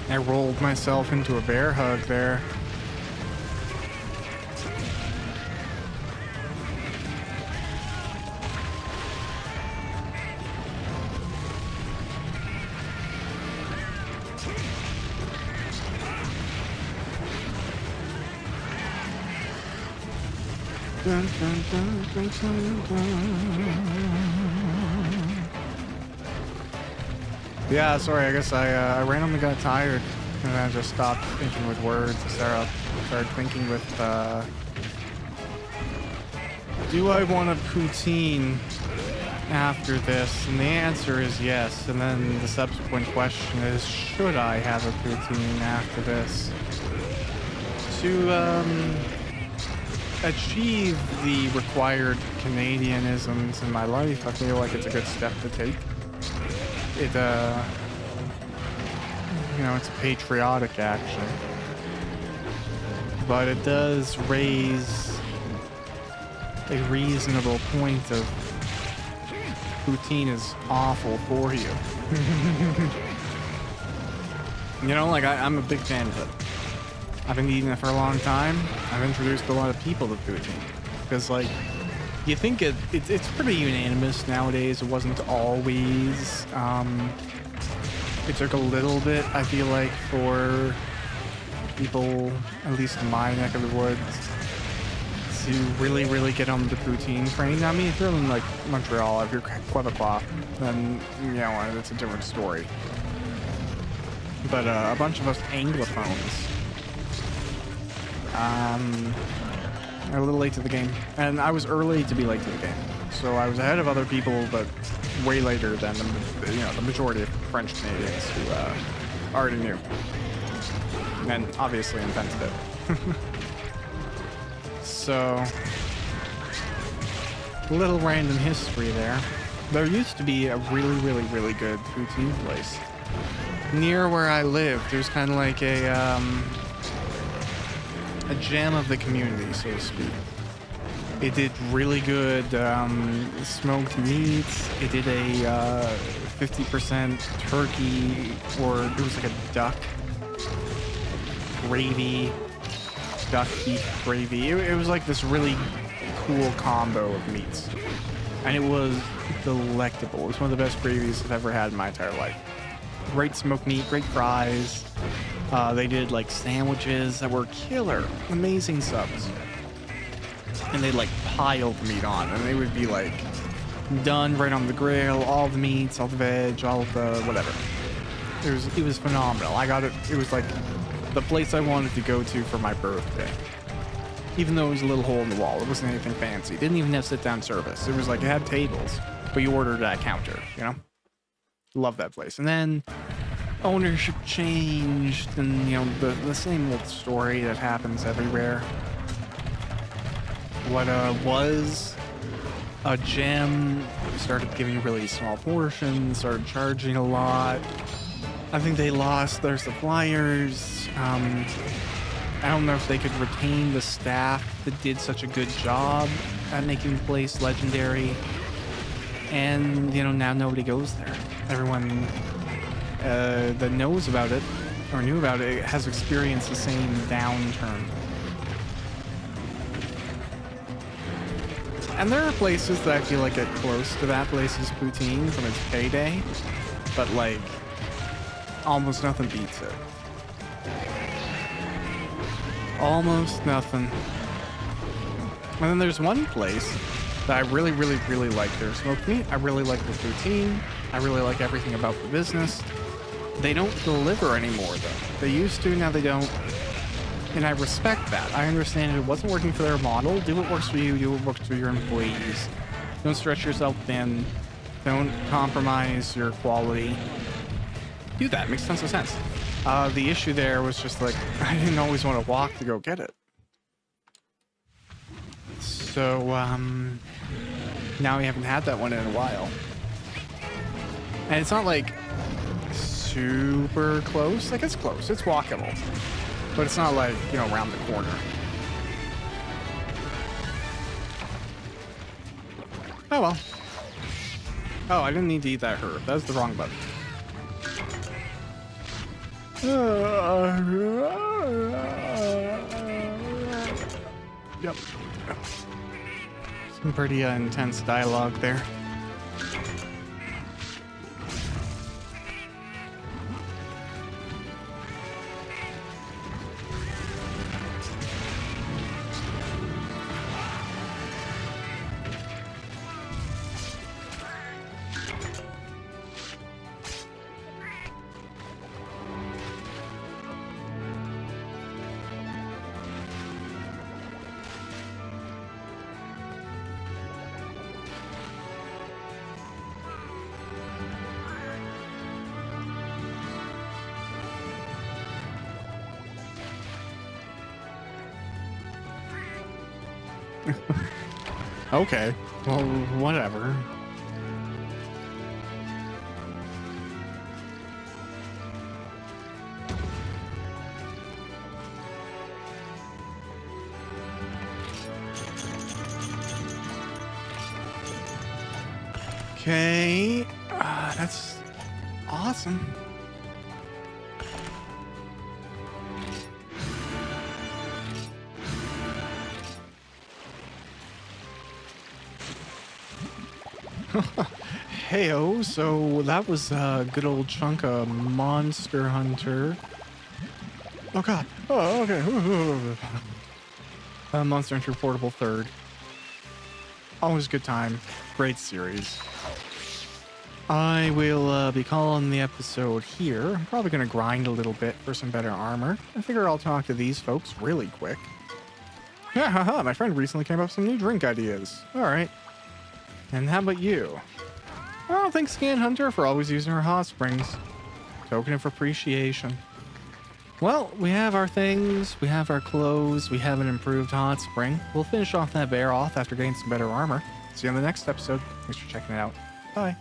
I rolled myself into a bear hug there. Dun, dun, dun, dun, dun, dun. Yeah, sorry, I guess I randomly got tired and I just stopped thinking with words. Started thinking with, do I want a poutine after this? And the answer is yes. And then the subsequent question is, should I have a poutine after this? To, achieve the required Canadianisms in my life, I feel like it's a good step to take. It, you know, it's a patriotic action. But it does raise a reasonable point of poutine is awful for you. You know, like, I'm a big fan of it. I've been eating it for a long time. I've introduced a lot of people to poutine. Because, like, you think it's pretty unanimous nowadays. It wasn't always. It took a little bit, I feel like, for people, at least in my neck of the woods, to really, really get on the poutine train. I mean, if you're in, like, Montreal, if you're Quebecois, then, you know, it's a different story. But a bunch of us Anglophones, a little late to the game, and I was early to be late to the game, so I was ahead of other people, but way later than the majority of French Canadians who already knew, and obviously invented it. So, little random history there. There used to be a really, really, really good poutine place near where I lived. There's kind of like a gem of the community, so to speak. It did really good smoked meats. It did a 50% turkey, or it was like a duck gravy, duck beef gravy. It was like this really cool combo of meats, and it was delectable. It was one of the best gravies I've ever had in my entire life. Great smoked meat, great fries. They did like sandwiches that were killer, amazing subs. And they'd like pile the meat on, and they would be like done right on the grill, all the meats, all the veg, all of the whatever. It was phenomenal. I got it. It was like the place I wanted to go to for my birthday. Even though it was a little hole in the wall, it wasn't anything fancy. It didn't even have sit-down service. It was like it had tables, but you ordered at a counter, you know? Love that place. And then ownership changed, and you know, the same old story that happens everywhere. What was a gem started giving really small portions, started charging a lot. I think they lost their suppliers. I don't know if they could retain the staff that did such a good job at making the place legendary. And, you know, now nobody goes there. Everyone that knows about it or knew about it has experienced the same downturn. And there are places that I feel like get close to that place's poutine from its payday, but like almost nothing beats it. Almost nothing. And then there's one place that I really, really, really like their smoked meat. I really like the poutine. I really like everything about the business. They don't deliver anymore, though. They used to, now they don't. And I respect that. I understand it wasn't working for their model. Do what works for you. Do what works for your employees. Don't stretch yourself thin. Don't compromise your quality. Do that. Makes tons of sense. The issue there was just like, I didn't always want to walk to go get it. So, now we haven't had that one in a while. And it's not like super close. Like, it's close. It's walkable. But it's not like, you know, around the corner. Oh, well. Oh, I didn't need to eat that herb. That was the wrong button. Yep. Some pretty intense dialogue there. Okay, well, whatever. Okay, that's awesome. Heyo, so that was a good old chunk of Monster Hunter. Oh god. Oh, okay. Monster Hunter Portable 3rd. Always a good time. Great series. I will be calling the episode here. I'm probably going to grind a little bit for some better armor. I figure I'll talk to these folks really quick. Yeah, haha, my friend recently came up with some new drink ideas. Alright. And how about you? Oh, thanks Scan Hunter for always using our hot springs. Token of appreciation. Well, we have our things, we have our clothes, we have an improved hot spring. We'll finish off that bear off after getting some better armor. See you on the next episode. Thanks for checking it out. Bye.